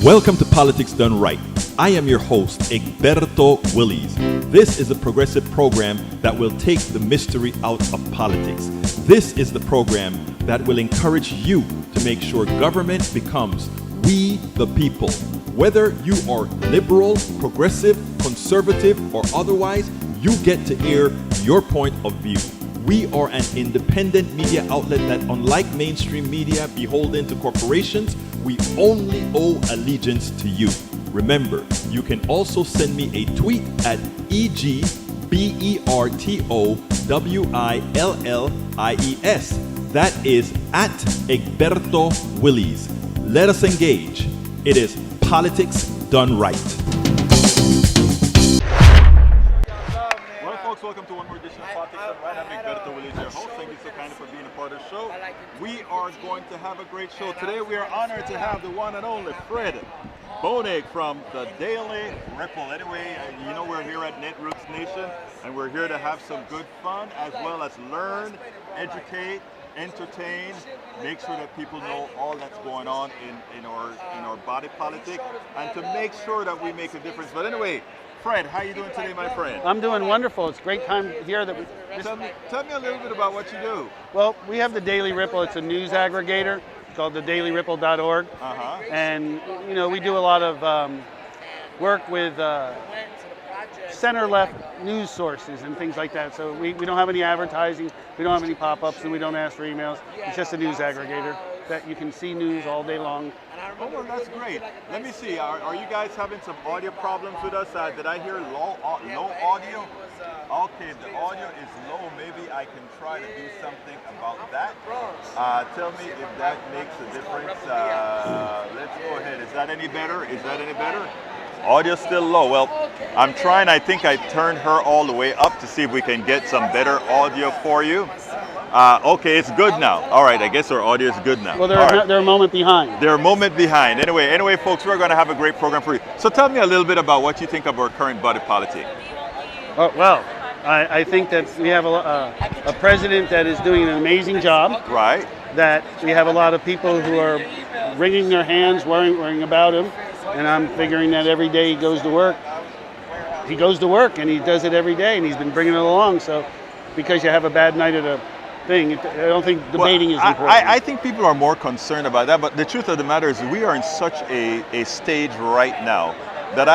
Welcome to Politics Done Right. I am your host, Egberto Willies. This is a progressive program that will take the mystery out of politics. This is the program that will encourage you to make sure government becomes we the people. Whether you are liberal, progressive, conservative, or otherwise, you get to air your point of view. We are an independent media outlet that, unlike mainstream media beholden to corporations, we only owe allegiance to you. Remember, you can also send me a tweet at EGBERTOWILLIES. That is at Egberto Willies. Let us engage. It is Politics Done Right. Well, folks, welcome to one more edition of Politics Done Right. I'm Egberto Willies, your host. Thank you so kindly for being a part of the show. We are going to have a great show. Today we are honored to have the one and only Fred Bonig from the Daily Ripple. Anyway, you know we're here at Netroots Nation, and we're here to have some good fun as well as learn, educate, entertain, make sure that people know all that's going on in our body politic, and to make sure that we make a difference. But anyway, Fred, how you doing today, my friend? I'm doing wonderful. It's a great time here. Tell me a little bit about what you do. Well, we have the Daily Ripple. It's a news aggregator called thedailyripple.org. And, you know, we do a lot of work with center-left news sources and things like that. So we don't have any advertising, we don't have any pop-ups, and we don't ask for emails. It's just a news aggregator that you can see news all day long. Oh, well, that's great. Let me see. Are you guys having some audio problems with us? Did I hear low audio? Okay, the audio is low. Maybe I can try to do something about that. Tell me if that makes a difference. Let's go ahead. Is that any better? Audio still low. Well, I'm trying. I think I turned her all the way up to see if we can get some better audio for you. Okay, it's good now. All right, I guess our audio is good now. Well, they're a moment behind. They're a moment behind. Anyway, folks, we're going to have a great program for you. So tell me a little bit about what you think of our current body politic. Well, I think that we have a president that is doing an amazing job. Right. That we have a lot of people who are wringing their hands, worrying about him. And I'm figuring that every day he goes to work, and he does it every day, and he's been bringing it along. So because you have a bad night at a thing, I don't think debating is important. I think people are more concerned about that, but the truth of the matter is we are in such a stage right now that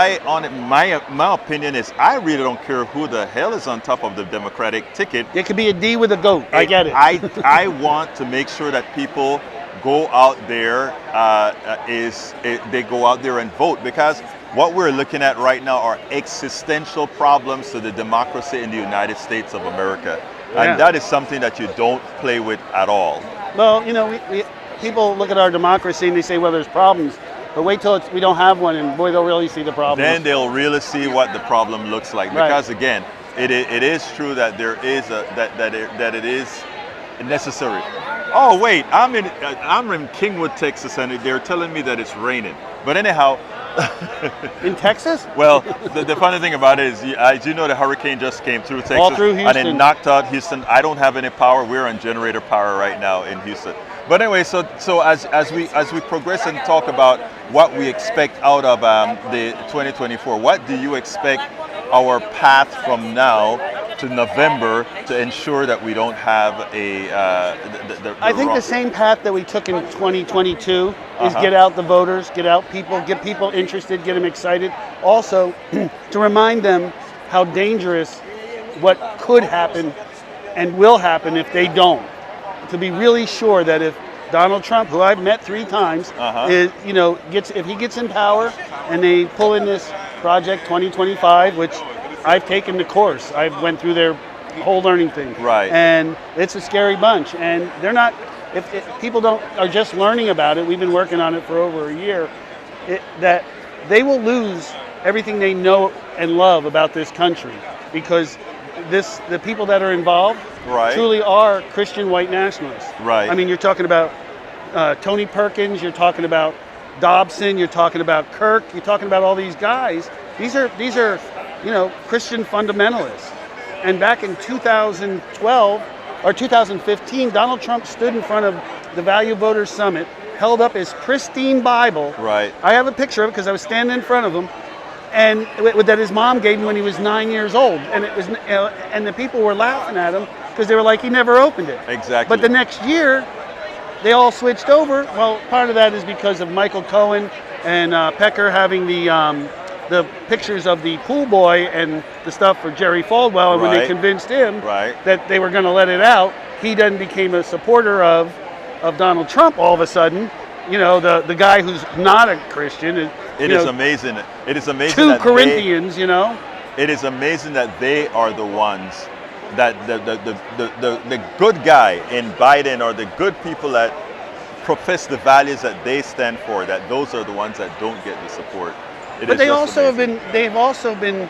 my opinion is I really don't care who the hell is on top of the Democratic ticket. It could be a D with a goat. I get it. I want to make sure that people go out there, they go out there and vote, because what we're looking at right now are existential problems to the democracy in the United States of America. Yeah. And that is something that you don't play with at all. Well, you know, people look at our democracy and they say, well, there's problems. But wait till we don't have one, and boy, they'll really see the problem. Then they'll really see what the problem looks like. Right. Because again, it is true that there is that it is necessary. Oh wait, I'm in Kingwood, Texas, and they're telling me that it's raining. But anyhow, in Texas? Well, the funny thing about it is, as you know, the hurricane just came through Texas, all through Houston, and it knocked out Houston. I don't have any power. We're on generator power right now in Houston. But anyway, so as we progress and talk about what we expect out of the 2024, what do you expect our path from now to November to ensure that we don't have I think the same path that we took in 2022 is get out the voters, get people interested, get them excited. Also, to remind them how dangerous what could happen and will happen if they don't. To be really sure that if Donald Trump, who I've met 3 times, if he gets in power and they pull in this Project 2025, which I've taken the course. I've went through their whole learning thing. Right. And it's a scary bunch. And they're not, if people are just learning about it, we've been working on it for over a year, that they will lose everything they know and love about this country, because the people that are involved truly are Christian white nationalists. Right. I mean, you're talking about Tony Perkins, you're talking about Dobson, you're talking about Kirk, you're talking about all these guys. These are Christian fundamentalists. And back in 2012 or 2015, Donald Trump stood in front of the Value Voters Summit held up his pristine Bible. Right. I have a picture of it because I was standing in front of him, and that his mom gave him when he was 9 years old, and it was, and the people were laughing at him because they were like, he never opened it. Exactly. But the next year, they all switched over. Well, part of that is because of Michael Cohen and Pecker having the pictures of the pool boy and the stuff for Jerry Falwell, and when they convinced him that they were going to let it out, he then became a supporter of Donald Trump all of a sudden. You know, the guy who's not a Christian. It is amazing. It is amazing. 2 Corinthians, you know. It is amazing that they are the ones that the good guy in Biden, or the good people that profess the values that they stand for, that those are the ones that don't get the support. But they've also been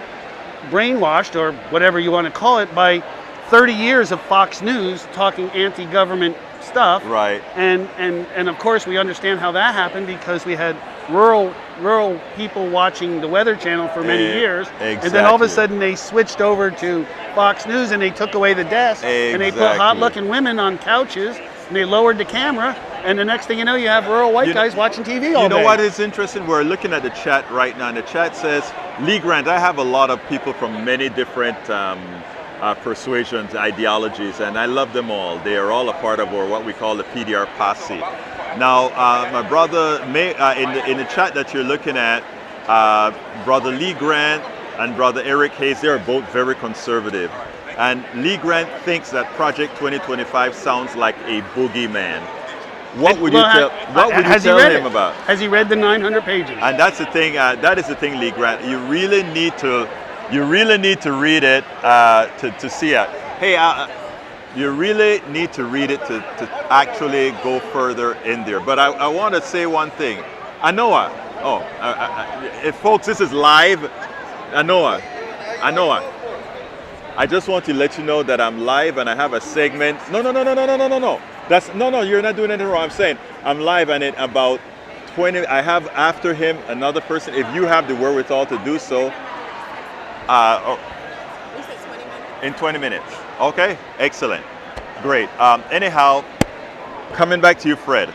brainwashed, or whatever you want to call it, by 30 years of Fox News talking anti-government stuff. Right. And of course we understand how that happened, because we had rural people watching the Weather Channel for many years. Exactly. And then all of a sudden they switched over to Fox News, and they took away the desk. And they put hot-looking women on couches, and they lowered the camera, and the next thing you know, you have rural white guys watching TV all day. You know what is interesting? We're looking at the chat right now, and the chat says, Lee Grant, I have a lot of people from many different persuasions, ideologies, and I love them all. They are all a part of what we call the PDR posse. Now, my brother, in the chat that you're looking at, Brother Lee Grant and Brother Eric Hayes, they are both very conservative. And Lee Grant thinks that Project 2025 sounds like a boogeyman. What would you tell him about? Has he read the 900 pages? And that's the thing. That is the thing, Lee Grant. You really need to read it to see it. Hey, you really need to read it to actually go further in there. But I want to say one thing. Anoa. If folks, this is live. Anoa. I just want to let you know that I'm live and I have a segment. No. No, you're not doing anything wrong. I'm saying I'm live, and in about 20, I have after him another person. If you have the wherewithal to do so, in 20 minutes. Okay, excellent, great. Anyhow, coming back to you, Fred.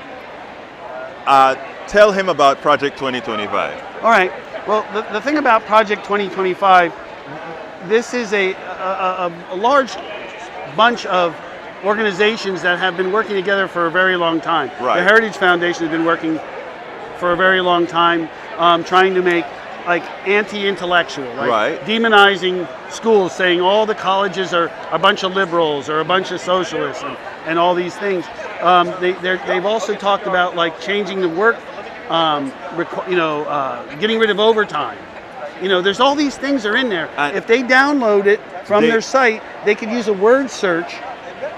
Tell him about Project 2025. All right. Well, the thing about Project 2025, this is a large bunch of organizations that have been working together for a very long time. Right. The Heritage Foundation has been working for a very long time, trying to make like anti-intellectual, like demonizing schools, saying all the colleges are a bunch of liberals or a bunch of socialists, and all these things. They've also talked about like changing the work, getting rid of overtime. You know, there's all these things are in there. If they download it from their site, they could use a word search.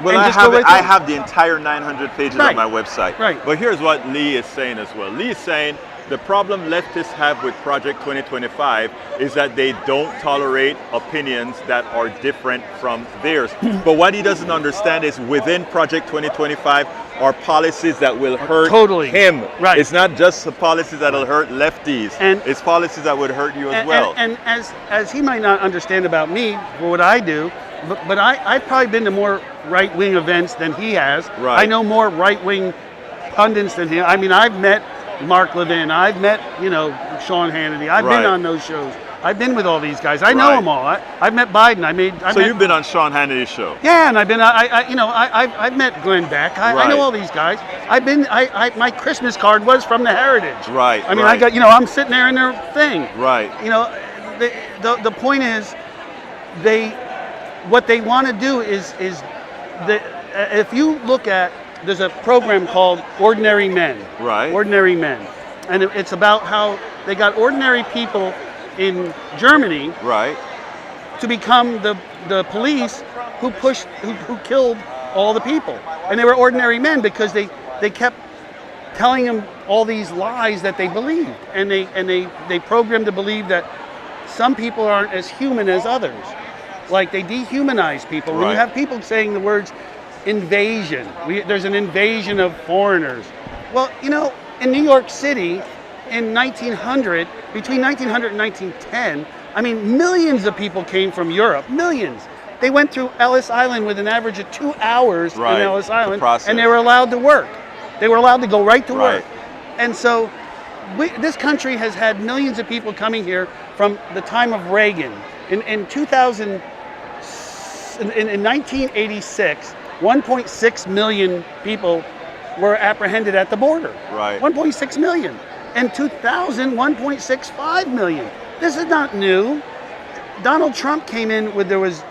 Well, I have the entire 900 pages on my website. Right. But here's what Lee is saying as well. Lee is saying the problem leftists have with Project 2025 is that they don't tolerate opinions that are different from theirs. But what he doesn't understand is within Project 2025 are policies that will hurt him. Right. It's not just the policies that will hurt lefties. And it's policies that would hurt you as well. And as he might not understand about me for what I do, but I've probably been to more right-wing events than he has. Right. I know more right-wing pundits than him. I mean, I've met Mark Levin. I've met, Sean Hannity. I've been on those shows. I've been with all these guys. I know them all. I've met Biden. You've been on Sean Hannity's show. Yeah, and I've been. I've met Glenn Beck. I know all these guys. I've been. My Christmas card was from the Heritage. Right. I mean, I got. I'm sitting there in their thing. Right. The point is, what they want to do is if you look at, there's a program called Ordinary Men. Right. Ordinary Men, and it's about how they got ordinary people in Germany. Right. To become the police who killed all the people, and they were ordinary men because they kept telling them all these lies that they believed, and they programmed to believe that some people aren't as human as others. Like they dehumanize people. When you have people saying the words invasion, there's an invasion of foreigners. Well, in New York City in 1900, between 1900 and 1910, I mean, millions of people came from Europe, millions. They went through Ellis Island with an average of 2 hours in Ellis Island, and they were allowed to work. They were allowed to go right to Right. work. And so this country has had millions of people coming here from the time of Reagan. In 1986, 1.6 million people were apprehended at the border. Right. 1.6 million. In 2000, 1.65 million. This is not new. Donald Trump came in with, there was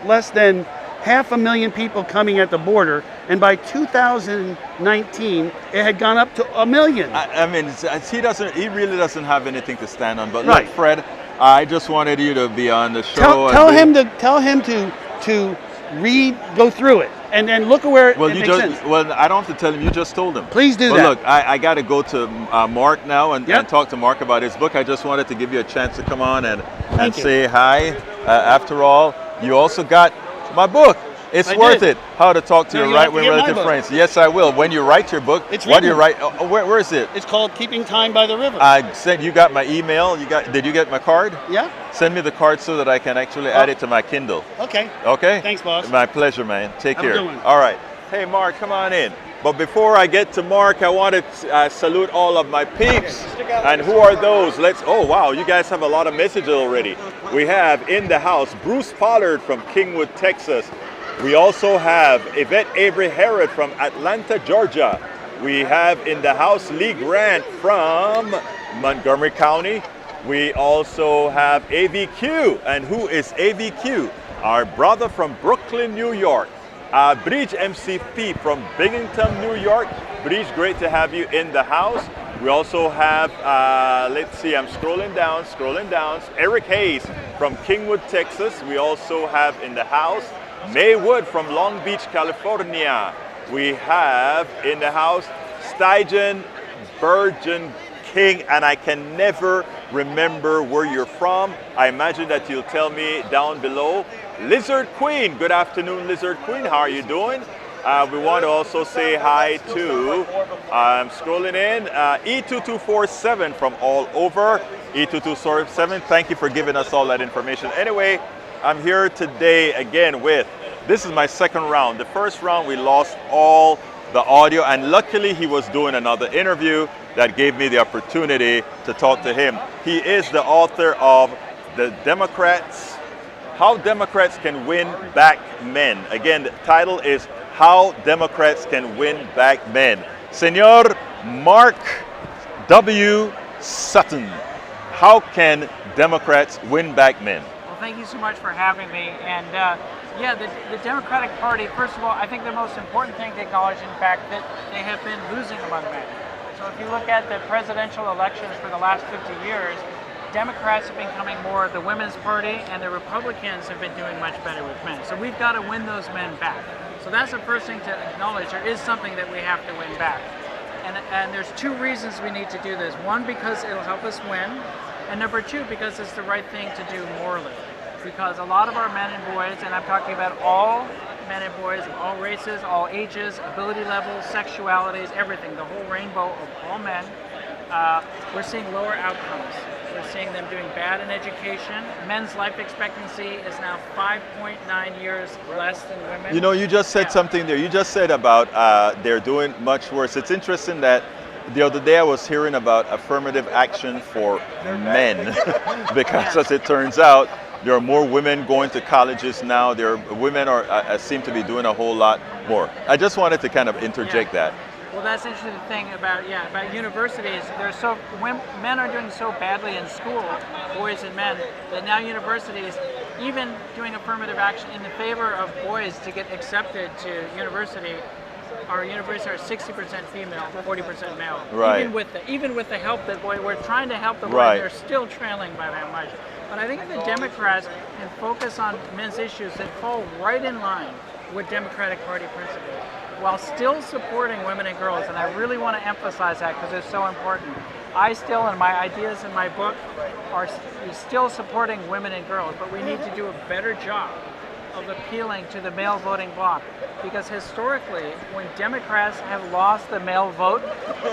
less than 500,000 people coming at the border, and by 2019, it had gone up to 1 million. I mean, he really doesn't have anything to stand on. But Right. look, Fred, I just wanted you to be on the show. Tell him to read, go through it, and then look at where it makes sense. Well, I don't have to tell him. You just told him. Please do Well, that. look, I got to go to Mark now and Yep. talk to Mark about his book. I just wanted to give you a chance to come on and Thank you. say hi. After all, you also got my book. It's I worth did. it. How to talk to No, your you have to right-wing get my relative book. friends. Yes, I will. When you write your book, It's what do you written. write? Where is it? It's called Keeping Time by the River. I said you got my email. Did you get my card? Yeah? Send me the card so that I can actually add it to my Kindle. Okay. Okay? Thanks, boss. My pleasure, man. Take Have a care. good one. All right. Hey, Mark, come on in. But before I get to Mark, I want to salute all of my peeps. And who are those? Oh, wow, you guys have a lot of messages already. We have in the house Bruce Pollard from Kingwood, Texas. We also have Yvette Avery Herod from Atlanta, Georgia. We have in the house Lee Grant from Montgomery County. We also have AVQ. And who is AVQ? Our brother from Brooklyn, New York. Bridge MCP from Binghamton, New York. Bridge, great to have you in the house. We also have, let's see, I'm scrolling down. Eric Hayes from Kingwood, Texas. We also have in the house May Wood from Long Beach, California. We have in the house Stygen Virgin King, and I can never remember where you're from. I imagine that you'll tell me down below. Lizard Queen, good afternoon, Lizard Queen. How are you doing? We want to also say hi to, I'm scrolling in, E2247 from all over. E2247, thank you for giving us all that information. Anyway, I'm here today again with, this is my second round. The first round we lost all the audio, and luckily he was doing another interview that gave me the opportunity to talk to him. He is the author of The Democrats, How Democrats Can Win Back Men. Again, the title is How Democrats Can Win Back Men. Senor Mark W. Sutton, how can Democrats win back men? Well, thank you so much for having me. And yeah, the Democratic Party, first of all, I think the most important thing to acknowledge, in fact, that they have been losing among men. So if you look at the presidential elections for the last 50 years, Democrats have been becoming more the women's party, and the Republicans have been doing much better with men. So we've got to win those men back. So that's the first thing to acknowledge. There is something that we have to win back. And there's two reasons we need to do this. One, because it'll help us win. And number two, because it's the right thing to do morally. Because a lot of our men and boys, and I'm talking about all men and boys of all races, all ages, ability levels, sexualities, everything, the whole rainbow of all men, we're seeing lower outcomes. We're seeing them doing bad in education. Men's life expectancy is now 5.9 years less than women. You know, you just said something there. You just said about they're doing much worse. It's interesting that the other day I was hearing about affirmative action for men because as it turns out, there are more women going to colleges now. Women seem to be doing a whole lot more. I just wanted to kind of interject that. Well, that's the interesting thing about universities. Men are doing so badly in school, boys and men, that now universities, even doing affirmative action in the favor of boys to get accepted to university, our universities are 60% female, 40% male. Right. Even with the help that we're trying to help the boys, Right. they're still trailing by that much. But I think if the Democrats can focus on men's issues that fall right in line with Democratic Party principles, while still supporting women and girls, and I really want to emphasize that because it's so important. I still, and my ideas in my book, are still supporting women and girls, but we need to do a better job of appealing to the male voting bloc. Because historically, when Democrats have lost the male vote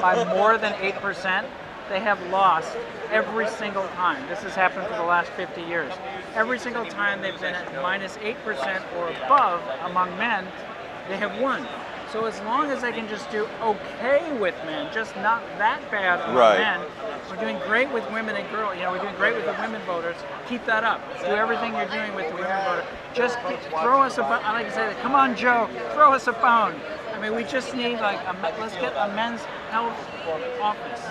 by more than 8%, they have lost every single time. This has happened for the last 50 years. Every single time they've been at minus 8% or above among men, they have won. So as long as they can just do okay with men, just not that bad on Right. men, we're doing great with women and girls. We're doing great with the women voters. Keep that up. Do everything you're doing with the women voters. Just throw us a bone. I like to say that. Come on, Joe, throw us a bone. I mean, we just need let's get a men's health office.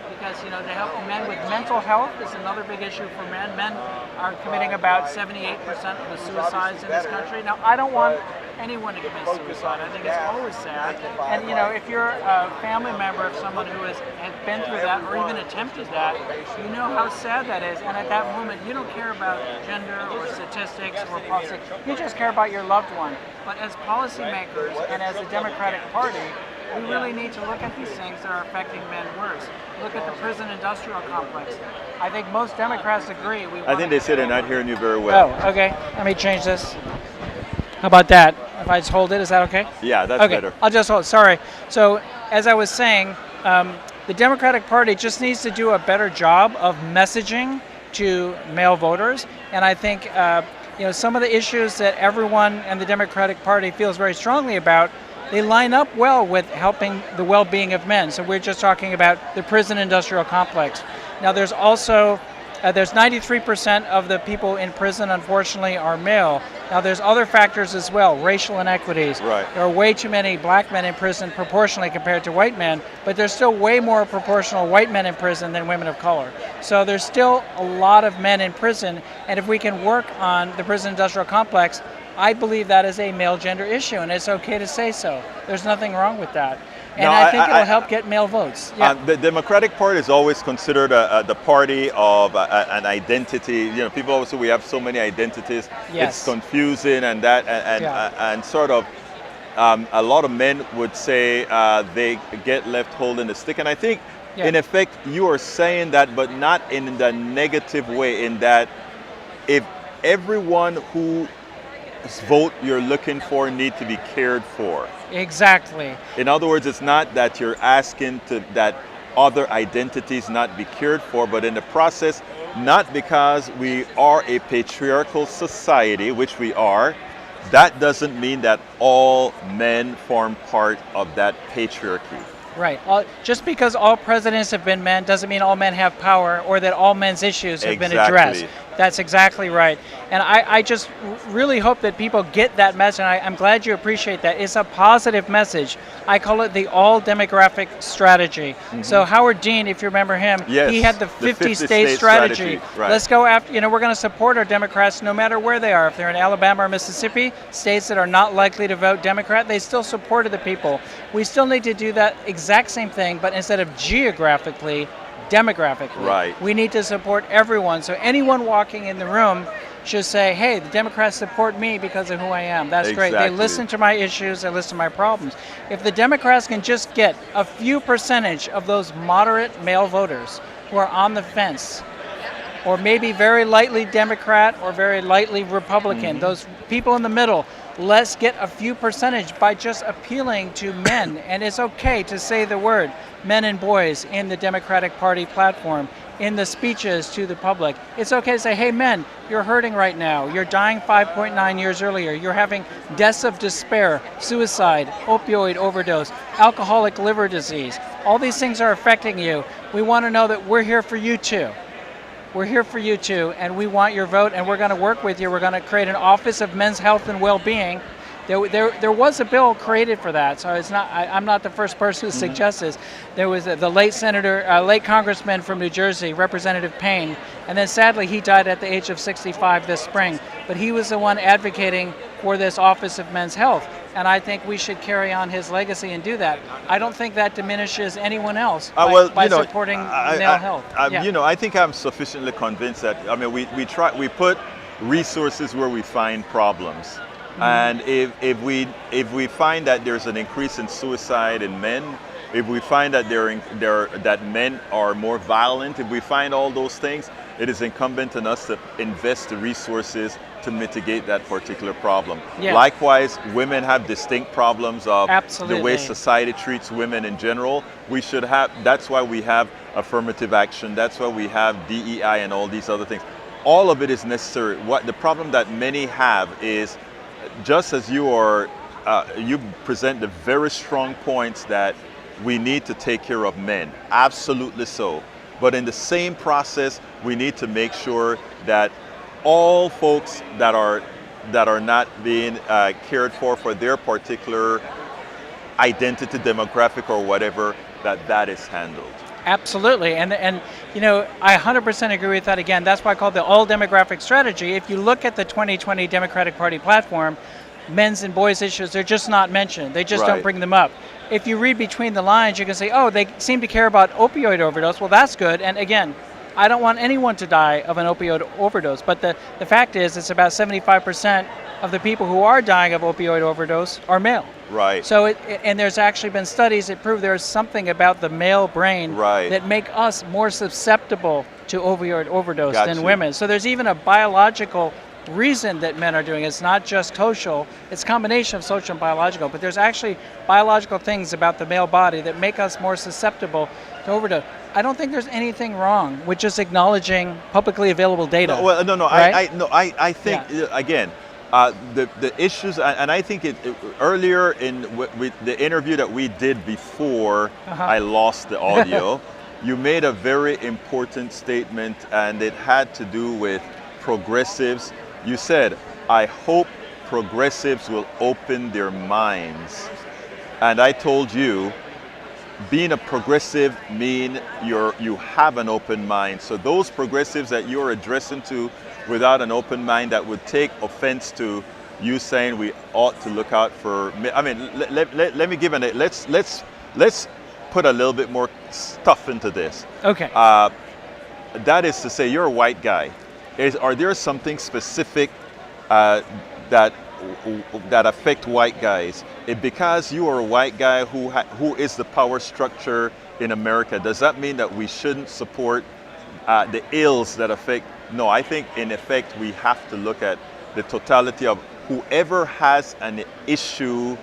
Because to help men with mental health is another big issue for men. Men are committing about 78% of the suicides in this country. Now, I don't want anyone to commit suicide. I think it's always sad. And if you're a family member of someone who has been through that or even attempted that, you know how sad that is. And at that moment, you don't care about gender or statistics or politics. You just care about your loved one. But as policymakers and as a Democratic Party, we really need to look at these things that are affecting men worse. Look at the prison industrial complex. I think most Democrats agree. I think they said they're not hearing you very well. Oh, okay. Let me change this. How about that? If I just hold it, is that okay? Yeah, that's okay. better. I'll just hold. Sorry. So, as I was saying, the Democratic Party just needs to do a better job of messaging to male voters, and I think some of the issues that everyone in the Democratic Party feels very strongly about, they line up well with helping the well-being of men. So we're just talking about the prison industrial complex. Now there's also, there's 93% of the people in prison, unfortunately, are male. Now there's other factors as well, racial inequities. Right. There are way too many black men in prison proportionally compared to white men, but there's still way more proportional white men in prison than women of color. So there's still a lot of men in prison, and if we can work on the prison industrial complex, I believe that is a male gender issue, and it's okay to say so. There's nothing wrong with that. And I think it'll help get male votes. Yeah. The Democratic Party is always considered the party of an identity. People always say we have so many identities. Yes. It's confusing and that, and sort of a lot of men would say they get left holding the stick. And I think, in effect, you are saying that, but not in the negative way, in that if everyone who vote you're looking for need to be cared for. Exactly. In other words, it's not that you're asking that other identities not be cared for, but in the process, not because we are a patriarchal society, which we are, that doesn't mean that all men form part of that patriarchy. Right. Just because all presidents have been men doesn't mean all men have power or that all men's issues have been addressed. That's exactly right. And I just really hope that people get that message. And I'm glad you appreciate that. It's a positive message. I call it the all-demographic strategy. Mm-hmm. So Howard Dean, if you remember him, he had the 50-state strategy. Right. Let's go after, we're going to support our Democrats no matter where they are. If they're in Alabama or Mississippi, states that are not likely to vote Democrat, they still supported the people. We still need to do that exact same thing, but instead of geographically, demographically. Right. We need to support everyone. So anyone walking in the room should say, hey, the Democrats support me because of who I am. That's great. They listen to my issues, they listen to my problems. If the Democrats can just get a few percentage of those moderate male voters who are on the fence, or maybe very lightly Democrat or very lightly Republican, those people in the middle, let's get a few percentage by just appealing to men. And it's okay to say the word men and boys in the Democratic Party platform, in the speeches to the public. It's okay to say, hey men, you're hurting right now. You're dying 5.9 years earlier. You're having deaths of despair, suicide, opioid overdose, alcoholic liver disease. All these things are affecting you. We want to know that we're here for you too. We're here for you too, and we want your vote, and we're going to work with you. We're going to create an Office of Men's Health and Well-Being. There was a bill created for that, so it's not. I'm not the first person who suggests this. There was the late congressman from New Jersey, Representative Payne, and then sadly he died at the age of 65 this spring. But he was the one advocating for this Office of Men's Health, and I think we should carry on his legacy and do that. I don't think that diminishes anyone else by supporting male health. I think I'm sufficiently convinced that we put resources where we find problems. And if we find that there's an increase in suicide in men, if we find that that men are more violent, if we find all those things, it is incumbent on us to invest the resources to mitigate that particular problem. Yeah. Likewise, women have distinct problems of the way society treats women in general. That's why we have affirmative action. That's why we have DEI and all these other things. All of it is necessary. The problem that many have is, just as you are you present the very strong points that we need to take care of men, absolutely so. But in the same process, we need to make sure that all folks that are not being cared for their particular identity, demographic, or whatever, that is handled. Absolutely, and you know, I 100% agree with that. Again, that's why I call it the all demographic strategy. If you look at the 2020 Democratic Party platform, men's and boys issues, they're just not mentioned. They just don't bring them up. If you read between the lines, you can say, oh, they seem to care about opioid overdose. Well, that's good. And again, I don't want anyone to die of an opioid overdose. But the fact is, it's about 75% of the people who are dying of opioid overdose are male. Right. So, and there's actually been studies that prove there's something about the male brain that make us more susceptible to opioid overdose than women. So there's even a biological reason that men are doing it. It's not just social, it's a combination of social and biological, but there's actually biological things about the male body that make us more susceptible to overdose. I don't think there's anything wrong with just acknowledging publicly available data. No, well, no, right? I think, again, the issues, and I think earlier in the interview that we did before I lost the audio, you made a very important statement, and it had to do with progressives. You said, I hope progressives will open their minds. And I told you, being a progressive means you have an open mind. So those progressives that you're addressing to without an open mind, that would take offense to you saying we ought to look out for, I mean, let me give let's put a little bit more stuff into this. Okay. That is to say, you're a white guy. Are there something specific that affect white guys? Because you are a white guy who is the power structure in America, does that mean that we shouldn't support the ills that affect? No, I think in effect we have to look at the totality of whoever has an issue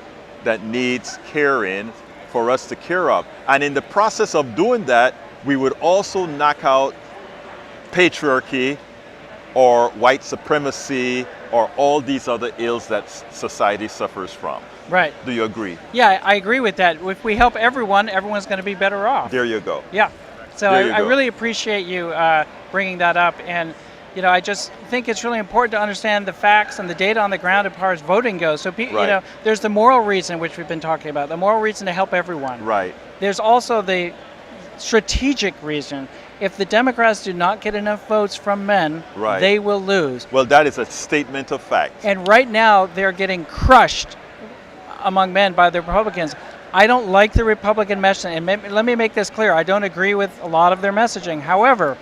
that needs caring for us to care of. And in the process of doing that, we would also knock out patriarchy or white supremacy or all these other ills that society suffers from. Right. Do you agree? Yeah, I agree with that. If we help everyone, everyone's going to be better off. There you go. Yeah. So I really appreciate you bringing that up. And, you know, I just think it's really important to understand the facts and the data on the ground as far as voting goes. So, you know, there's the moral reason, which we've been talking about, the moral reason to help everyone. Right. There's also the strategic reason. If the Democrats do not get enough votes from men, they will lose. Well, that is a statement of fact. And right now, they're getting crushed among men by the Republicans. I don't like the Republican messaging, and let me make this clear. I don't agree with a lot of their messaging. However,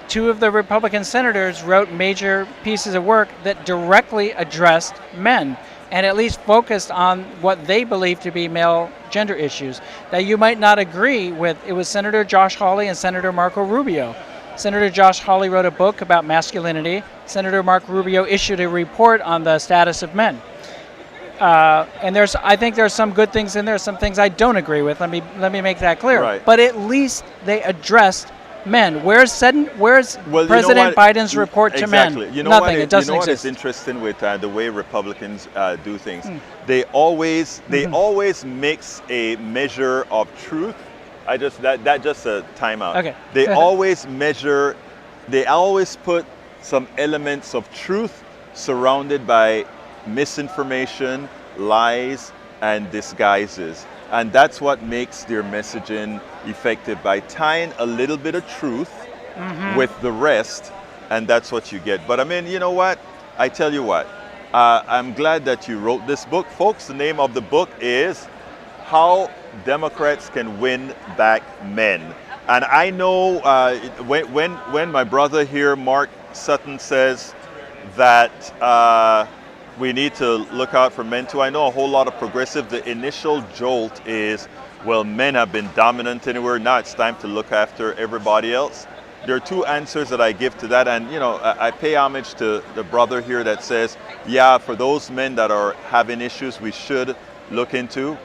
2 of the Republican senators wrote major pieces of work that directly addressed men and at least focused on what they believe to be male gender issues. Now, you might not agree with, it was Senator Josh Hawley and Senator Marco Rubio. Senator Josh Hawley wrote a book about masculinity. Senator Marco Rubio issued a report on the status of men. And I think there's some good things in there, some things I don't agree with. Let me make that clear. Right. But at least they addressed men. Where's President Biden's report to men? You know Nothing. What it doesn't you know exist. What is interesting with the way Republicans do things? They always mix a measure of truth. That just a timeout. Okay. They always measure. They always put some elements of truth surrounded by misinformation, lies, and disguises. And that's what makes their messaging effective, by tying a little bit of truth with the rest, and that's what you get. But I mean, you know what? I tell you what, I'm glad that you wrote this book. Folks, the name of the book is How Democrats Can Win Back Men. And I know when my brother here, Mark Sutton, says that we need to look out for men too, I know a whole lot of progressive, the initial jolt is, well, men have been dominant anywhere, now it's time to look after everybody else. There are 2 answers that I give to that, and you know, I pay homage to the brother here that says, yeah, for those men that are having issues, we should look into.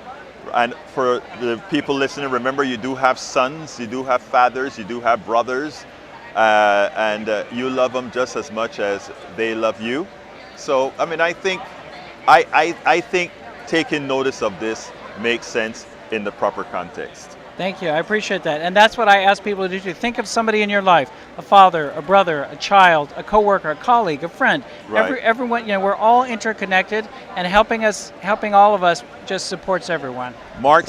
And for the people listening, remember, you do have sons, you do have fathers, you do have brothers, and you love them just as much as they love you. So, I mean, I think taking notice of this makes sense in the proper context. Thank you. I appreciate that. And that's what I ask people to do too. Think of somebody in your life, a father, a brother, a child, a coworker, a colleague, a friend. Right. Everyone, you know, we're all interconnected, and helping all of us just supports everyone. Mark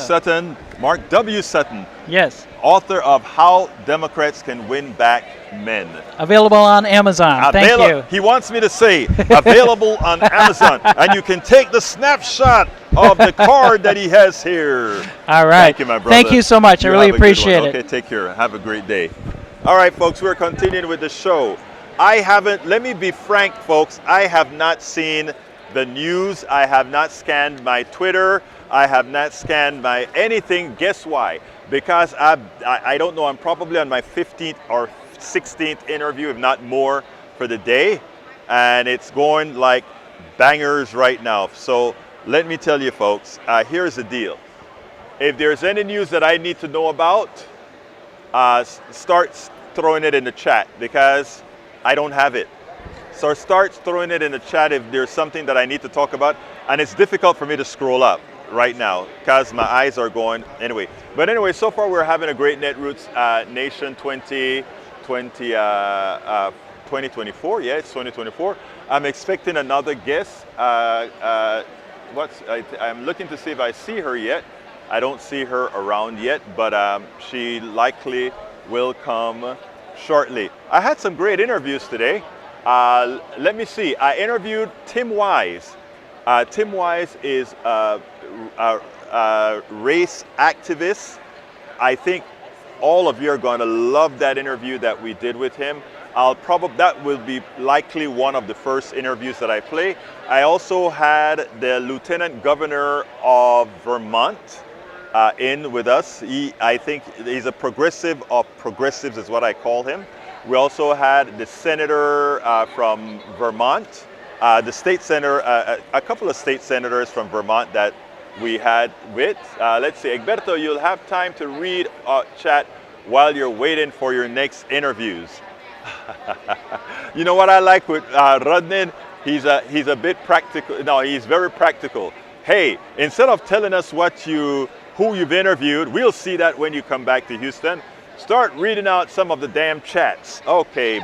W. Sutton, Yes. author of How Democrats Can Win Back Men. Available on Amazon. Thank you. He wants me to say available on Amazon, and you can take the snapshot of the card that he has here. All right. Thank you, my brother. Thank you so much. I really have a good appreciate one. it. Okay, take care. Have a great day. All right, folks, we're continuing with the show. Let me be frank, folks, I have not seen the news. I have not scanned my Twitter. I have not scanned my anything. Guess why? Because I don't know, I'm probably on my 15th or 16th interview, if not more, for the day. And it's going like bangers right now. So let me tell you, folks, here's the deal. If there's any news that I need to know about, start throwing it in the chat, because I don't have it. So start throwing it in the chat if there's something that I need to talk about. And it's difficult for me to scroll up right now because my eyes are going anyway. But anyway, so far we're having a great Netroots Nation 2024. Yeah, it's 2024. I'm expecting another guest. I'm looking to see if I see her yet. I don't see her around yet, but she likely will come shortly. I had some great interviews today. Let me see. I interviewed Tim Wise. Tim Wise is a race activist. I think all of you are going to love that interview that we did with him. That will be likely one of the first interviews that I play. I also had the Lieutenant Governor of Vermont in with us. I think he's a progressive of progressives is what I call him. We also had the senator from Vermont, the state senator, a couple of state senators from Vermont that we had with. Let's see, Egberto, you'll have time to read chat while you're waiting for your next interviews. You know what I like with Rodney? He's a bit practical. No, he's very practical. Hey, instead of telling us who you've interviewed, we'll see that when you come back to Houston. Start reading out some of the damn chats. Okay,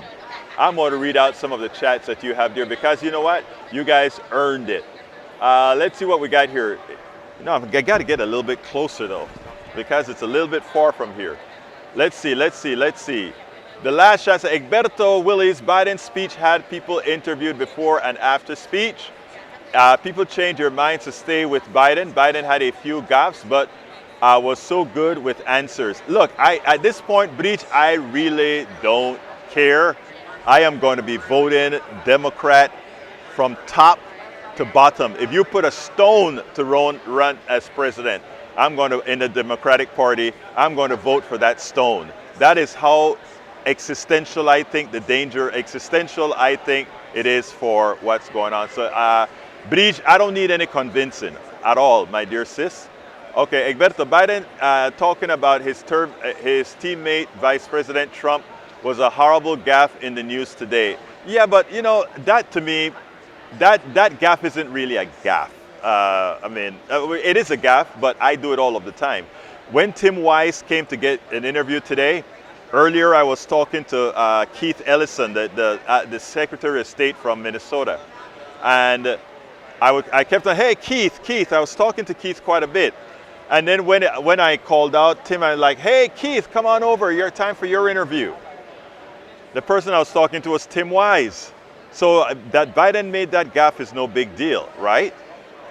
I'm going to read out some of the chats that you have there, because you know what? You guys earned it. Let's see what we got here. No, I got to get a little bit closer though, because it's a little bit far from here. Let's see. The last chat said, Egberto Willies, Biden's speech had people interviewed before and after speech. People change their minds to stay with Biden. Biden had a few gaffes, but was so good with answers. Look, at this point, Breach, I really don't care. I am going to be voting Democrat from top to bottom. If you put a stone to run as president, I'm going to, in the Democratic Party, I'm going to vote for that stone. That is how existential I think I think it is for what's going on. So, Breach, I don't need any convincing at all, my dear sis. Okay, Egberto, Biden talking about his teammate, Vice President Trump, was a horrible gaffe in the news today. Yeah, but you know, that to me, that gaffe isn't really a gaffe. I mean, it is a gaffe, but I do it all of the time. When Tim Wise came to get an interview today, earlier I was talking to Keith Ellison, the Secretary of State from Minnesota. And I kept on, hey, Keith, I was talking to Keith quite a bit. And then when I called out Tim, I was like, hey, Keith, come on over, your time for your interview. The person I was talking to was Tim Wise. So that Biden made that gaffe is no big deal, right?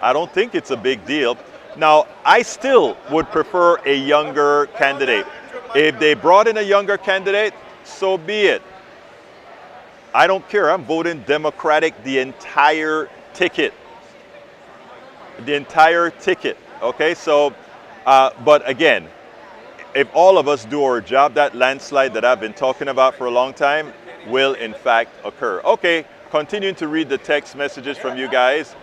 I don't think it's a big deal. Now, I still would prefer a younger candidate. If they brought in a younger candidate, so be it. I don't care. I'm voting Democratic the entire ticket. Okay, so, but again, if all of us do our job, that landslide that I've been talking about for a long time will in fact occur. Okay, continuing to read the text messages from you guys.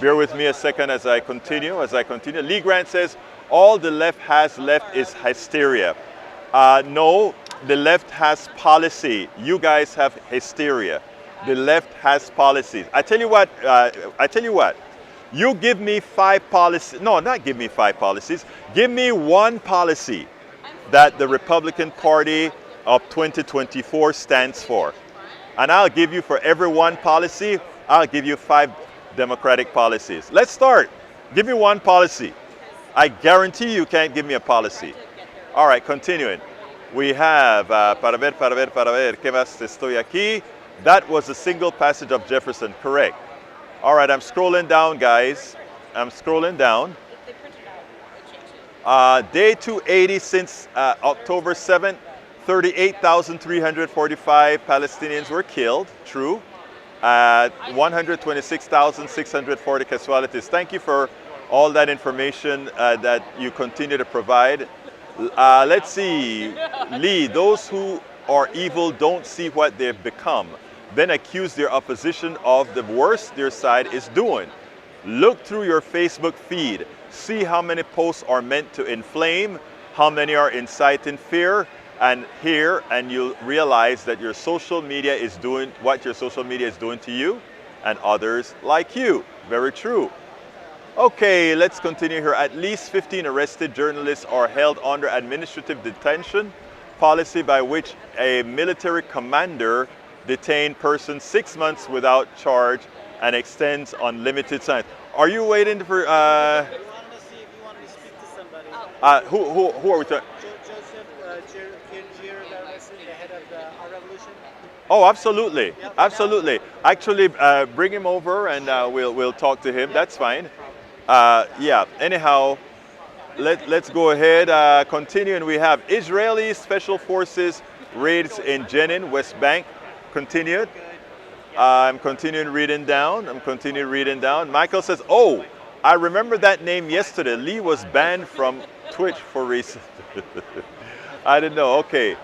Bear with me a second as I continue. Lee Grant says, all the left has left is hysteria. No, the left has policy. You guys have hysteria. The left has policies. I tell you what, You give me 5 policies. No, not give me 5 policies. Give me one policy that the Republican Party of 2024 stands for. And I'll give you, for every one policy, I'll give you 5 Democratic policies. Let's start. Give me one policy. I guarantee you can't give me a policy. All right, continuing. We have, para ver, ¿qué más estoy aquí? That was a single passage of Jefferson, correct. All right, I'm scrolling down, guys. I'm scrolling down. Day 280 since October 7th, 38,345 Palestinians were killed, true. 126,640 casualties. Thank you for all that information that you continue to provide. Let's see, Lee, those who are evil don't see what they've become, then accuse their opposition of the worst their side is doing. Look through your Facebook feed. See how many posts are meant to inflame, how many are inciting fear, and you'll realize that your social media is doing what your social media is doing to you and others like you. Very true. Okay, let's continue here. At least 15 arrested journalists are held under administrative detention, policy by which a military commander detain persons 6 months without charge and extends unlimited time. Are you waiting for? We wanted to see if you wanted to speak to somebody. Who are we talking? Joseph the head of our revolution. Oh, absolutely, absolutely. Actually, bring him over and we'll talk to him. That's fine. Yeah. Anyhow, let's go ahead. Continuing, we have Israeli Special Forces raids in Jenin, West Bank. Continued. I'm continuing reading down. Michael says, oh, I remember that name yesterday. Lee was banned from Twitch for reasons. I didn't know. Okay.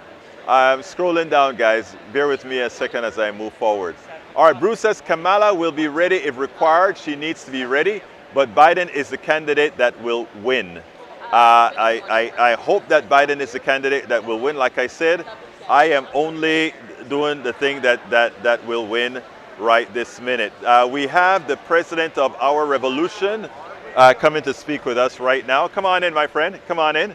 I'm scrolling down, guys. Bear with me a second as I move forward. All right. Bruce says, Kamala will be ready if required. She needs to be ready. But Biden is the candidate that will win. I hope that Biden is the candidate that will win. Like I said, I am only doing the thing that will win right this minute. We have the president of our revolution coming to speak with us right now. Come on in, my friend. Come on in.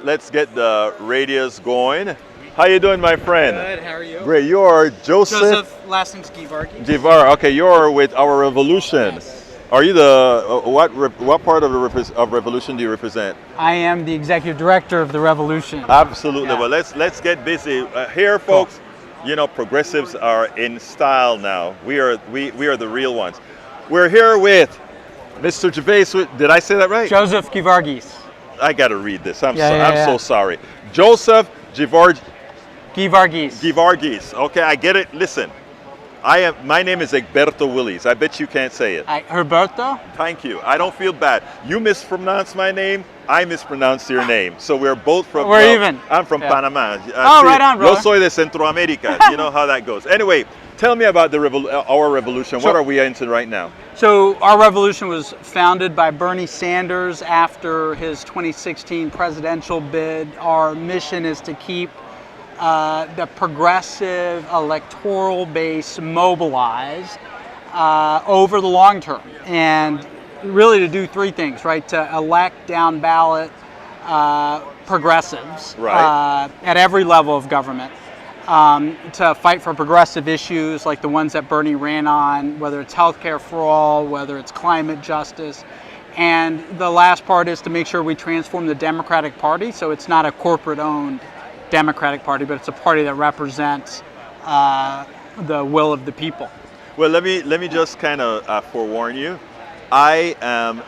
Let's get the radios going. How you doing, my friend? Good, how are you? Great. You're Joseph? last name's Givargi. Givar. Okay, you're with our revolution. Yes. Are you the what part of the revolution do you represent? I am the executive director of the revolution. Absolutely. Yeah. Well, let's get busy here, folks. You know, progressives are in style now. We are the real ones. We're here with Mr. Gervais. Did I say that right? Joseph Givargis. I got to read this. I'm Yeah. so sorry. Joseph Givargis. Givargis. Okay, I get it. Listen. My name is Egberto Willies. I bet you can't say it. Herberto? Thank you. I don't feel bad. You mispronounced my name. I mispronounced your name. So we're both from... We're even. I'm from Panama. Right on, bro. Yo soy de Centroamérica. You know how that goes. Anyway, tell me about our revolution. What are we into right now? So our revolution was founded by Bernie Sanders after his 2016 presidential bid. Our mission is to keep the progressive electoral base mobilized over the long term, and really to do 3 things, right? To elect down ballot progressives at every level of government, to fight for progressive issues like the ones that Bernie ran on, whether it's healthcare for all, whether it's climate justice. And the last part is to make sure we transform the Democratic Party so it's not a corporate-owned Democratic Party, but it's a party that represents the will of the people. Well, let me just kind of forewarn you. I am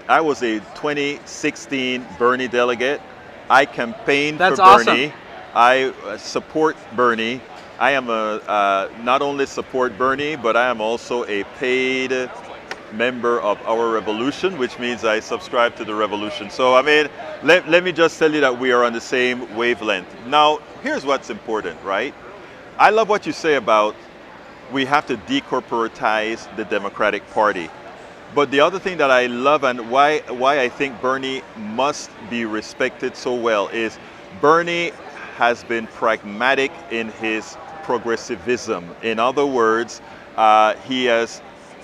I was a 2016 Bernie delegate. I campaigned for Bernie. I support Bernie. I am not only support Bernie, but I am also a paid member of our revolution, which means I subscribe to the revolution. So I mean, let me just tell you that we are on the same wavelength. Now, here's what's important, right? I love what you say about we have to decorporatize the Democratic Party. But the other thing that I love and why I think Bernie must be respected so well is Bernie has been pragmatic in his progressivism. In other words,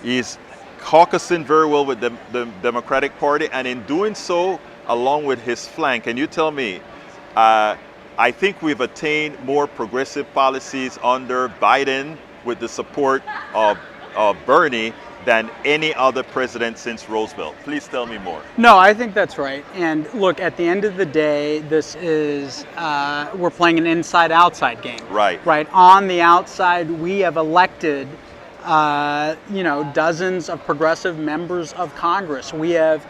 He's caucusing very well with the Democratic Party, and in doing so, along with his flank. And you tell me, I think we've attained more progressive policies under Biden with the support of Bernie than any other president since Roosevelt. Please tell me more. No, I think that's right. And look, at the end of the day, this is, we're playing an inside-outside game. Right. Right. On the outside, we have elected, dozens of progressive members of Congress. We have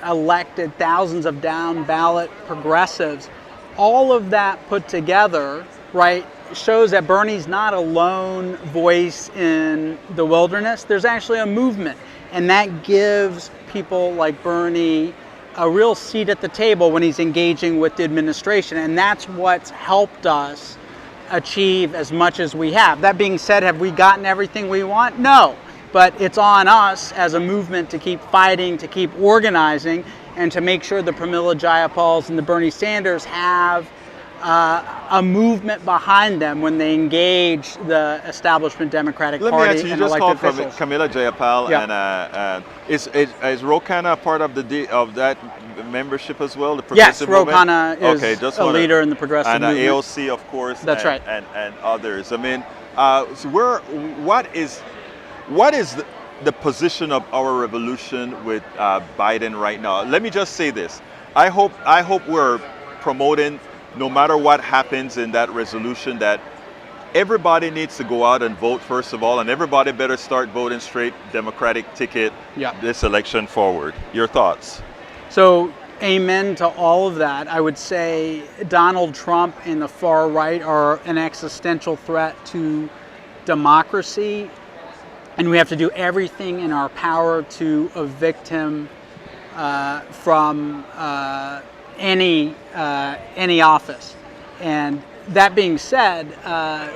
elected thousands of down-ballot progressives. All of that put together, right, shows that Bernie's not a lone voice in the wilderness. There's actually a movement, and that gives people like Bernie a real seat at the table when he's engaging with the administration, and that's what's helped us achieve as much as we have. That being said, have we gotten everything we want? No, but it's on us as a movement to keep fighting, to keep organizing, and to make sure the Pramila Jayapals and the Bernie Sanders have a movement behind them when they engage the establishment Democratic Party Let me ask you, and you just elected called officials. Pramila Jayapal, Yeah. and is Ro Khanna part of that membership as well? The Yes, progressive Ro movement? Khanna is Okay, just a wanna- leader in the progressive and movement. AOC, of course. That's right. And others. I mean, so what is the position of our revolution with Biden right now? Let me just say this. I hope we're promoting, no matter what happens in that resolution, that everybody needs to go out and vote first of all, and everybody better start voting straight Democratic ticket this election forward. Your thoughts? So, amen to all of that. I would say Donald Trump and the far right are an existential threat to democracy, and we have to do everything in our power to evict him from any office. And that being said,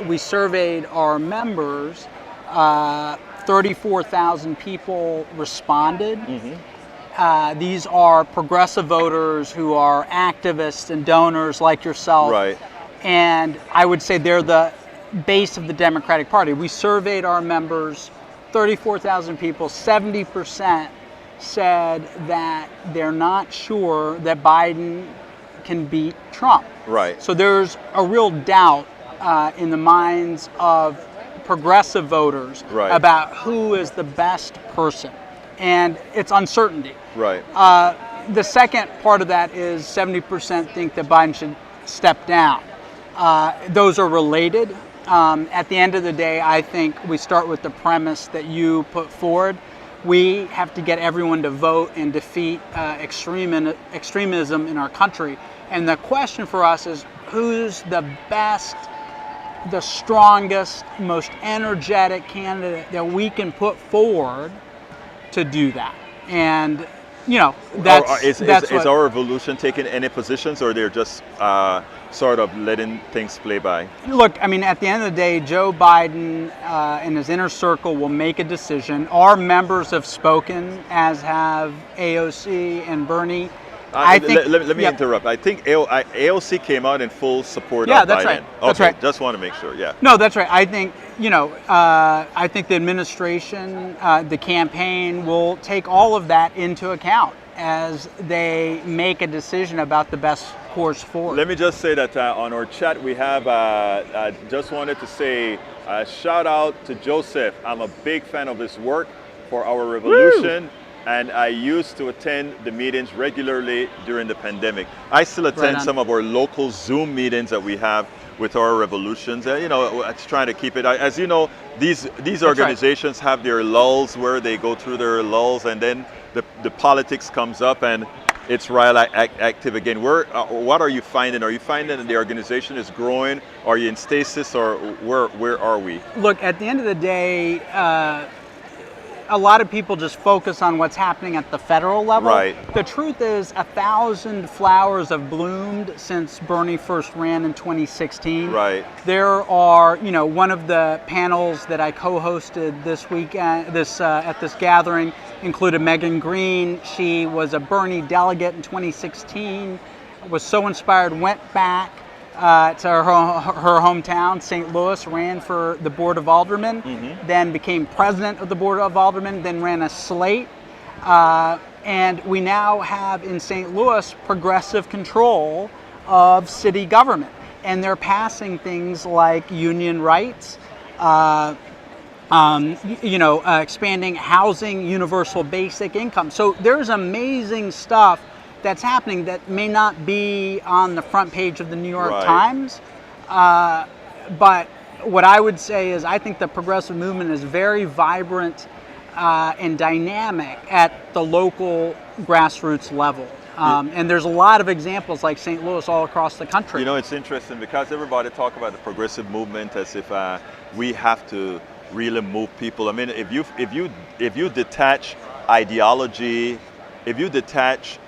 we surveyed our members. 34,000 people responded. Mm-hmm. These are progressive voters who are activists and donors like yourself. Right. And I would say they're the base of the Democratic Party. We surveyed our members, 34,000 people, 70% said that they're not sure that Biden can beat Trump. Right. So there's a real doubt in the minds of progressive voters about who is the best person. And it's uncertainty. Right. The second part of that is 70% think that Biden should step down. Those are related. At the end of the day, I think we start with the premise that you put forward. We have to get everyone to vote and defeat extremism in our country. And the question for us is, who's the best, the strongest, most energetic candidate that we can put forward to do that? And, is our revolution taking any positions, or they're just sort of letting things play by? Look, I mean, at the end of the day, Joe Biden and his inner circle will make a decision. Our members have spoken, as have AOC and Bernie. Let me interrupt. I think AOC came out in full support of Biden. That's right. That's okay, right. Just want to make sure. Yeah. No, that's right. I think I think the administration, the campaign will take all of that into account as they make a decision about the best course forward. Let me just say that on our chat we have. Just wanted to say shout out to Joseph. I'm a big fan of his work for our revolution. Woo! And I used to attend the meetings regularly during the pandemic. I still attend some of our local Zoom meetings that we have with our revolutions. It's trying to keep it. As you know, these organizations have their lulls where they go through their lulls, and then the politics comes up and it's real active again. What are you finding? Are you finding that the organization is growing? Are you in stasis, or where are we? Look, at the end of the day, a lot of people just focus on what's happening at the federal level. Right. The truth is, 1,000 flowers have bloomed since Bernie first ran in 2016. Right. There are, one of the panels that I co-hosted this weekend, at this gathering, included Megan Green. She was a Bernie delegate in 2016, was so inspired, went back, to her hometown, St. Louis, ran for the Board of Aldermen, then became president of the Board of Aldermen, then ran a slate. And we now have in St. Louis progressive control of city government. And they're passing things like union rights, expanding housing, universal basic income. So there's amazing stuff that's happening that may not be on the front page of the New York Times. But what I would say is I think the progressive movement is very vibrant and dynamic at the local grassroots level. And there's a lot of examples like St. Louis all across the country. You know, it's interesting because everybody talk about the progressive movement as if we have to really move people. I mean, if you detach ideology, if you detach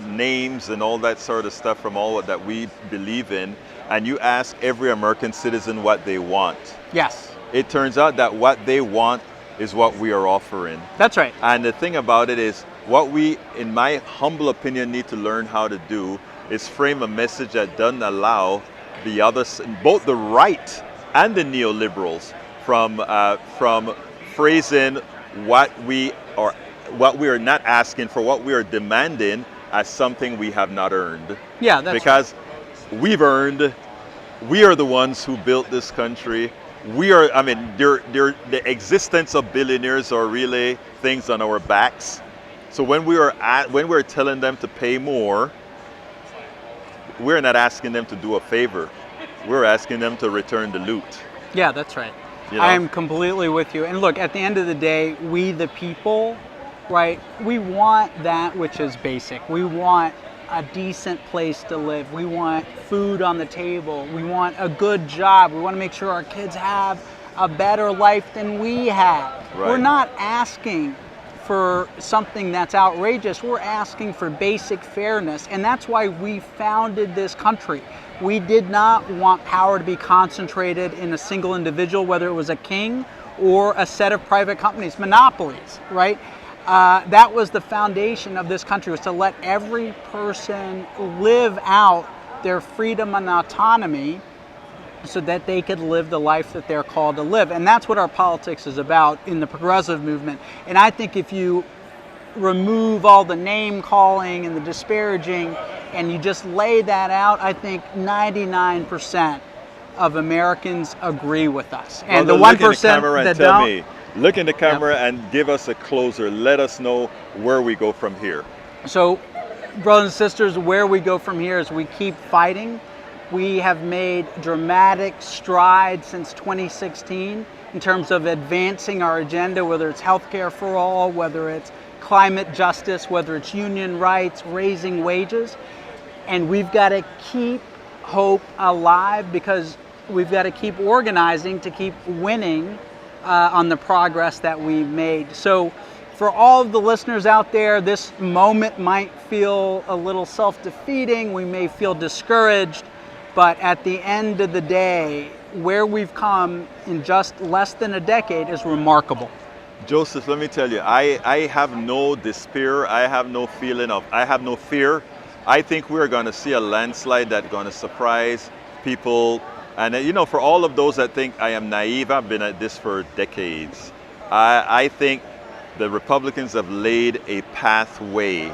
names and all that sort of stuff from all that we believe in, and you ask every American citizen what they want, yes, it turns out that what they want is what we are offering. That's right. And the thing about it is, what we, in my humble opinion, need to learn how to do is frame a message that doesn't allow the others, both the right and the neoliberals, from phrasing what we are not asking for, what we are demanding as something we have not earned. Yeah, that's because we've earned. We are the ones who built this country. We are. I mean, the existence of billionaires are really things on our backs. So when we're telling them to pay more, we're not asking them to do a favor. We're asking them to return the loot. Yeah, that's right. You know? I am completely with you. And look, at the end of the day, we the people, right, we want that which is basic. We want a decent place to live. We want food on the table. We want a good job. We want to make sure our kids have a better life than we have. Right. We're not asking for something that's outrageous. We're asking for basic fairness, and that's why we founded this country. We did not want power to be concentrated in a single individual, whether it was a king or a set of private companies, monopolies, right? That was the foundation of this country, was to let every person live out their freedom and autonomy so that they could live the life that they're called to live. And that's what our politics is about in the progressive movement. And I think if you remove all the name calling and the disparaging and you just lay that out, I think 99% of Americans agree with us. And the 1% that don't. Look in the camera and give us a closer. Let us know where we go from here. So, brothers and sisters, where we go from here is we keep fighting. We have made dramatic strides since 2016 in terms of advancing our agenda, whether it's healthcare for all, whether it's climate justice, whether it's union rights, raising wages. And we've got to keep hope alive because we've got to keep organizing to keep winning on the progress that we've made. So for all of the listeners out there, this moment might feel a little self-defeating. We may feel discouraged. But at the end of the day, where we've come in just less than a decade is remarkable. Joseph, let me tell you, I have no despair. I have no fear. I think we're going to see a landslide that's going to surprise people. And you know, for all of those that think I am naive, I've been at this for decades. I think the Republicans have laid a pathway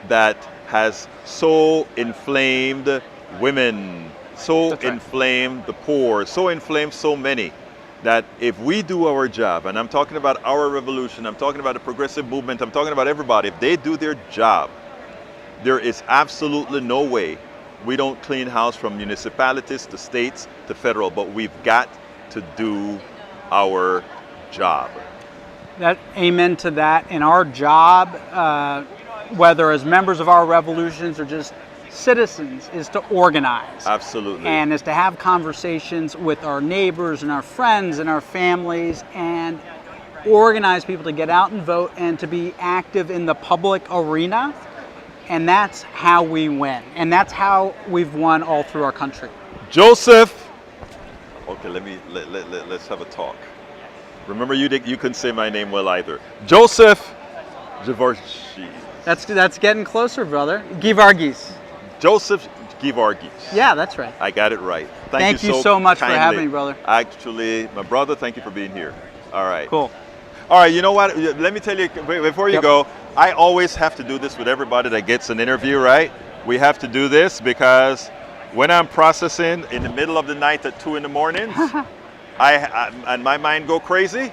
that has so inflamed women, so inflamed the poor, so inflamed so many, that if we do our job, and I'm talking about our revolution, I'm talking about the progressive movement, I'm talking about everybody, if they do their job, there is absolutely no way we don't clean house from municipalities to states to federal, but we've got to do our job. Amen to that. And our job, whether as members of our revolutions or just citizens, is to organize. Absolutely. And is to have conversations with our neighbors and our friends and our families and organize people to get out and vote and to be active in the public arena. And that's how we win. And that's how we've won all through our country. Joseph! Okay, let's have a talk. Remember, you couldn't say my name well either. Joseph Givargis. That's getting closer, brother. Givargis. Joseph Gevorgis. Yeah, that's right. I got it right. Thank you so much for having me, brother. Actually, my brother, thank you for being here. All right. Cool. All right, you know what? Let me tell you, before you go, I always have to do this with everybody that gets an interview, right? We have to do this because when I'm processing in the middle of the night at 2 in the morning, and my mind go crazy,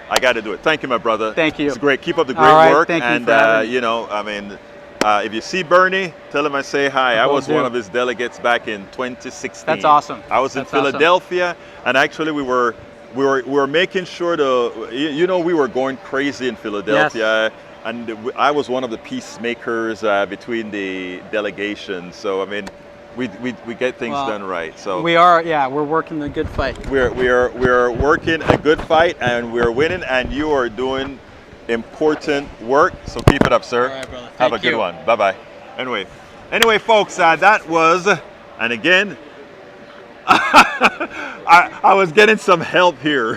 I got to do it. Thank you, my brother. Thank you. It's great. Keep up the great work. Thank you and, for having me. you know, I mean, if you see Bernie, tell him I say hi. I was one of his delegates back in 2016. That's awesome. I was in Philadelphia, and actually we were making sure to, you know, we were going crazy in Philadelphia. Yes. And I was one of the peacemakers between the delegations. So I mean, we get things done right. So we're working the good fight. We're working a good fight, and we're winning. And you are doing important work. So keep it up, sir. All right, brother. Have a good one. Bye bye. Anyway, folks, that was, and again, I was getting some help here.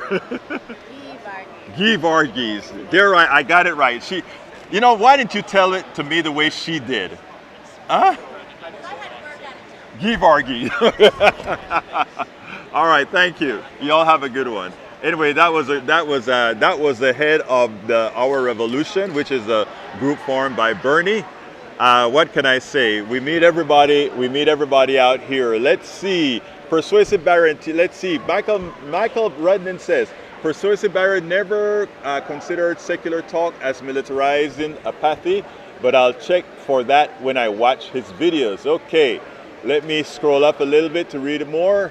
Gevorgis. There, I got it right. She, you know, why didn't you tell it to me the way she did? Huh? Gevorgis. All right, thank you. You all have a good one. Anyway, that was the head of Our Revolution, which is a group formed by Bernie. What can I say? We meet everybody. We meet everybody out here. Let's see. Persuasive Barron. Let's see. Michael Rudnan says, Persuasive Barron never considered secular talk as militarizing apathy, but I'll check for that when I watch his videos. Okay, let me scroll up a little bit to read more.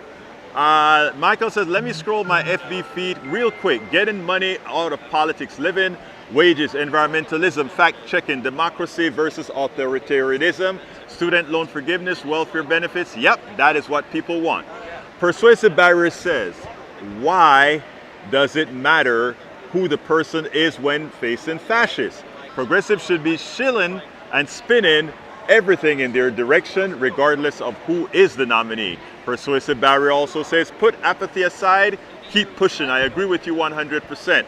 Michael says, let me scroll my FB feed real quick. Getting money out of politics, living, wages, environmentalism, fact-checking, democracy versus authoritarianism, student loan forgiveness, welfare benefits. Yep, that is what people want. Persuasive Barrier says, why does it matter who the person is when facing fascists? Progressives should be shilling and spinning everything in their direction, regardless of who is the nominee. Persuasive Barrier also says, put apathy aside, keep pushing. I agree with you 100%.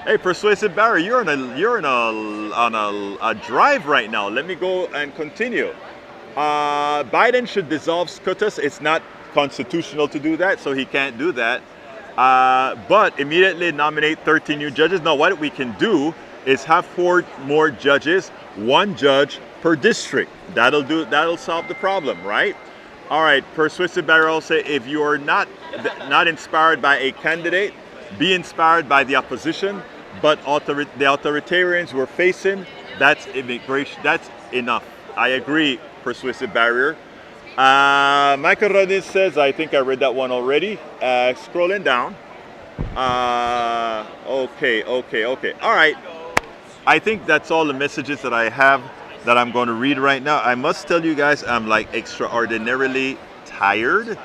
Hey, Persuasive Barrier, you're on a drive right now. Let me go and continue. Biden should dissolve SCOTUS. It's not constitutional to do that, so he can't do that. But immediately nominate 13 new judges. Now, what we can do is have 4 more judges, 1 judge per district. That'll solve the problem, right? All right, Persuasive Barrier will say, if you are not inspired by a candidate, be inspired by the opposition. But the authoritarians we're facing, that's immigration. That's enough. I agree, Persuasive Barrier. Michael Rodin says, I think I read that one already. Scrolling down. Okay. All right. I think that's all the messages that I have that I'm going to read right now. I must tell you guys, I'm like extraordinarily tired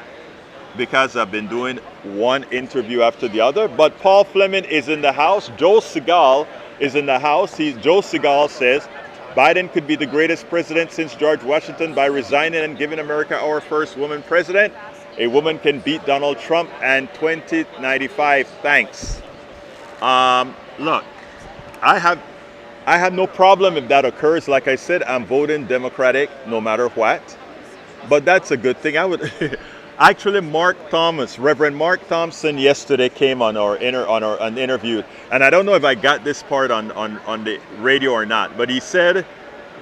because I've been doing one interview after the other. But Paul Fleming is in the house. Joe Segal is in the house. Joe Segal says, Biden could be the greatest president since George Washington by resigning and giving America our first woman president. A woman can beat Donald Trump and 2095. Thanks. Look, I have no problem if that occurs. Like I said, I'm voting Democratic no matter what. But that's a good thing. I would actually, Reverend Mark Thompson yesterday came on an interview, and I don't know if I got this part on the radio or not, but he said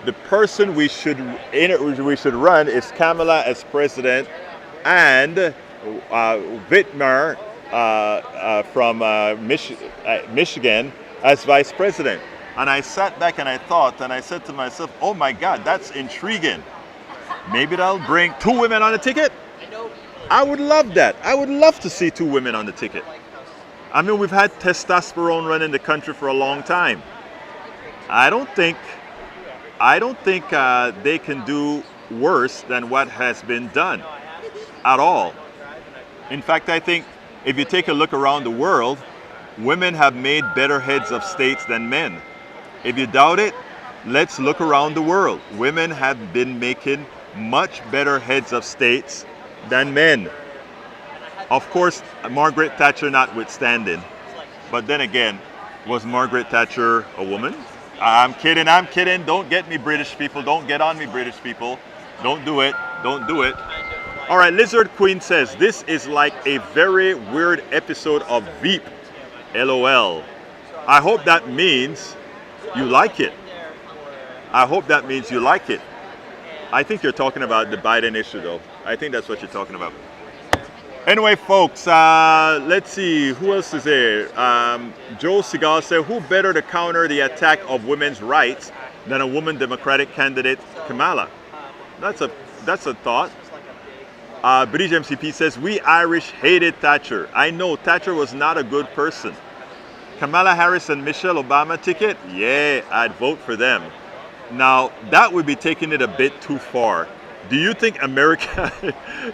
the person we should run is Kamala as president and Whitmer from Michigan as vice president. And I sat back and I thought, and I said to myself, oh my God, that's intriguing. Maybe that'll bring 2 women on the ticket. I would love that. I would love to see 2 women on the ticket. I mean, we've had testosterone running the country for a long time. I don't think they can do worse than what has been done at all. In fact, I think if you take a look around the world, women have made better heads of states than men. If you doubt it, let's look around the world. Women have been making much better heads of states than men. Of course, Margaret Thatcher notwithstanding. But then again, was Margaret Thatcher a woman? I'm kidding. Don't get me, British people. Don't get on me, British people. Don't do it. Don't do it. All right, Lizard Queen says, this is like a very weird episode of Veep. LOL. I hope that means you like it. I hope that means you like it. I think you're talking about the Biden issue, though. I think that's what you're talking about. Anyway, folks, let's see. Who else is there? Joe Segal said, who better to counter the attack of women's rights than a woman Democratic candidate, Kamala? That's a thought. British MCP says, we Irish hated Thatcher. I know Thatcher was not a good person. Kamala Harris and Michelle Obama ticket? Yeah, I'd vote for them. Now, that would be taking it a bit too far. Do you think America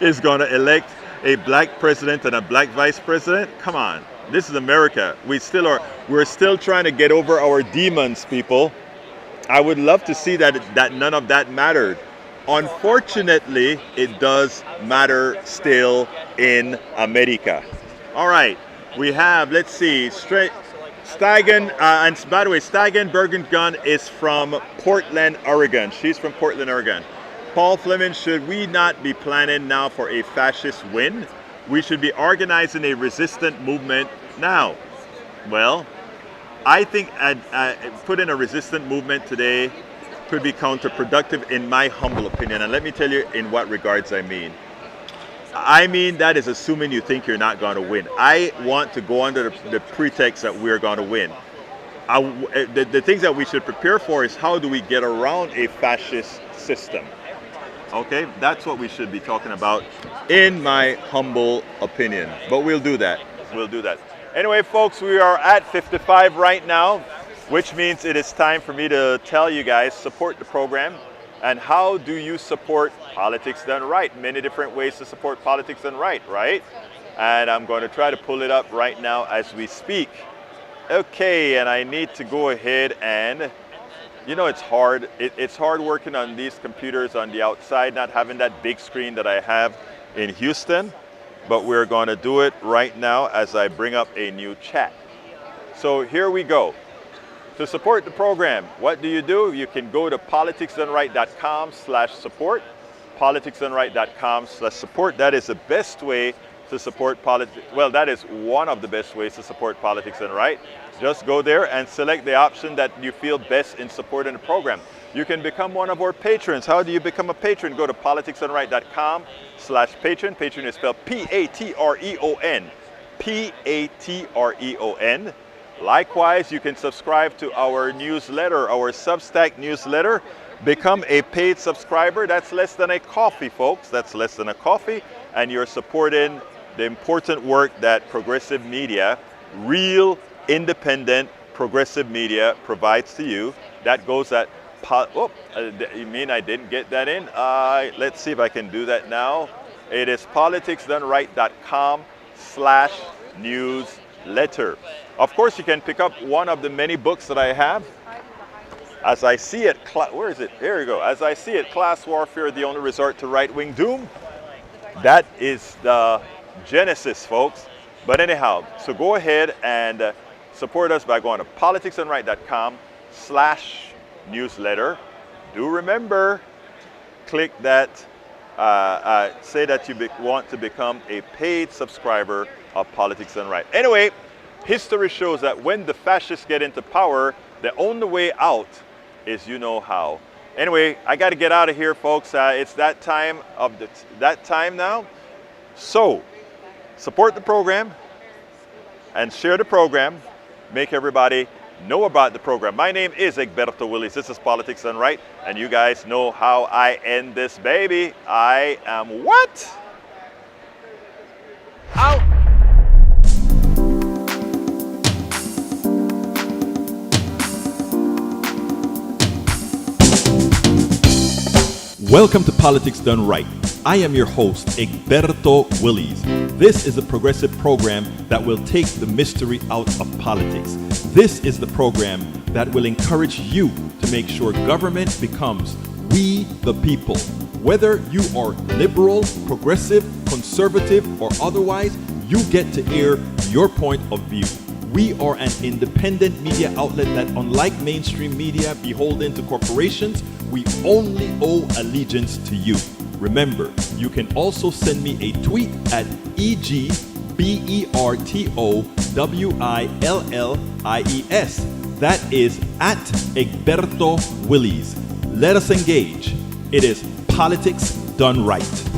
is going to elect a black president and a black vice president? Come on. This is America. We're still trying to get over our demons, people. I would love to see that none of that mattered. Unfortunately, it does matter still in America. All right, we have, let's see, Steigen, and by the way, Steigen Bergengun is from Portland, Oregon. She's from Portland, Oregon. Paul Fleming, should we not be planning now for a fascist win? We should be organizing a resistant movement now. Well, I think putting a resistant movement today could be counterproductive in my humble opinion. And let me tell you in what regards I mean. I mean, that is assuming you think you're not going to win. I want to go under the pretext that we're going to win. The things that we should prepare for is how do we get around a fascist system? Okay, that's what we should be talking about in my humble opinion. But we'll do that. We'll do that. Anyway, folks, we are at 55 right now, which means it is time for me to tell you guys, support the program. And how do you support Politics Done Right? Many different ways to support Politics Done Right, right? And I'm going to try to pull it up right now as we speak. Okay, and I need to go ahead and, you know, it's hard. It's hard working on these computers on the outside, not having that big screen that I have in Houston. But we're going to do it right now as I bring up a new chat. So here we go. To support the program, what do? You can go to politicsdoneright.com/support. Politicsdoneright.com/support. That is the best way to support politics. Well, that is one of the best ways to support Politics Done Right. Just go there and select the option that you feel best in supporting the program. You can become one of our patrons. How do you become a patron? Go to politicsdoneright.com/patron. Patron is spelled P-A-T-R-E-O-N. P-A-T-R-E-O-N. Likewise, you can subscribe to our newsletter, our Substack newsletter. Become a paid subscriber. That's less than a coffee, folks. That's less than a coffee. And you're supporting the important work that progressive media, real, independent, progressive media provides to you. That goes at, you mean I didn't get that in? Let's see if I can do that now. It is politicsdoneright.com/newsletter. Of course, you can pick up one of the many books that I have. As I see it, where is it? Here we go. As I see it, Class Warfare, the Only Resort to Right-Wing Doom. That is the genesis, folks. But anyhow, so go ahead and support us by going to politicsdoneright.com/newsletter. Do remember, click that, say that you want to become a paid subscriber of Politics Done Right. Anyway, history shows that when the fascists get into power, the only way out is you know how. Anyway, I got to get out of here, folks. It's that time now. So, support the program and share the program. Make everybody know about the program. My name is Egberto Willies. This is Politics Done Right, and you guys know how I end this baby. I am what? Out. Welcome to Politics Done Right. I am your host, Egberto Willies. This is a progressive program that will take the mystery out of politics. This is the program that will encourage you to make sure government becomes we the people. Whether you are liberal, progressive, conservative, or otherwise, you get to air your point of view. We are an independent media outlet that, unlike mainstream media beholden to corporations, we only owe allegiance to you. Remember, you can also send me a tweet at EGBERTOWILLIES. That is at Egberto Willies. Let us engage. It is politics done right.